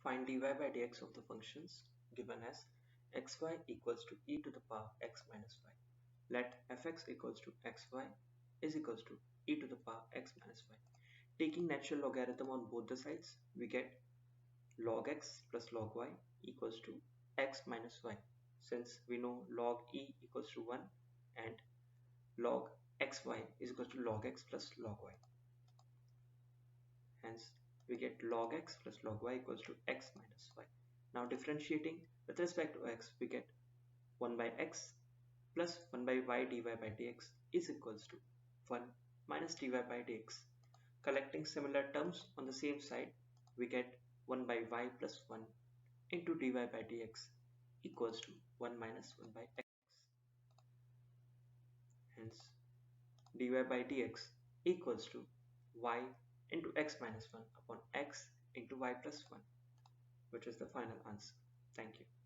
Find dy by dx of the functions given as xy equals to e to the power x minus y. Let fx equals to xy is equals to e to the power x minus y. Taking natural logarithm on both the sides, we get log x plus log y equals to x minus y. Since we know log e equals to 1 and log xy is equal to log x plus log y. Hence, we get log x plus log y equals to x minus y. Now differentiating with respect to x, we get 1 by x plus 1 by y dy by dx is equals to 1 minus dy by dx. Collecting similar terms on the same side, we get 1 by y plus 1 into dy by dx equals to 1 minus 1 by x. Hence, dy by dx equals to y into x minus 1 upon x into y plus 1, which is the final answer. Thank you.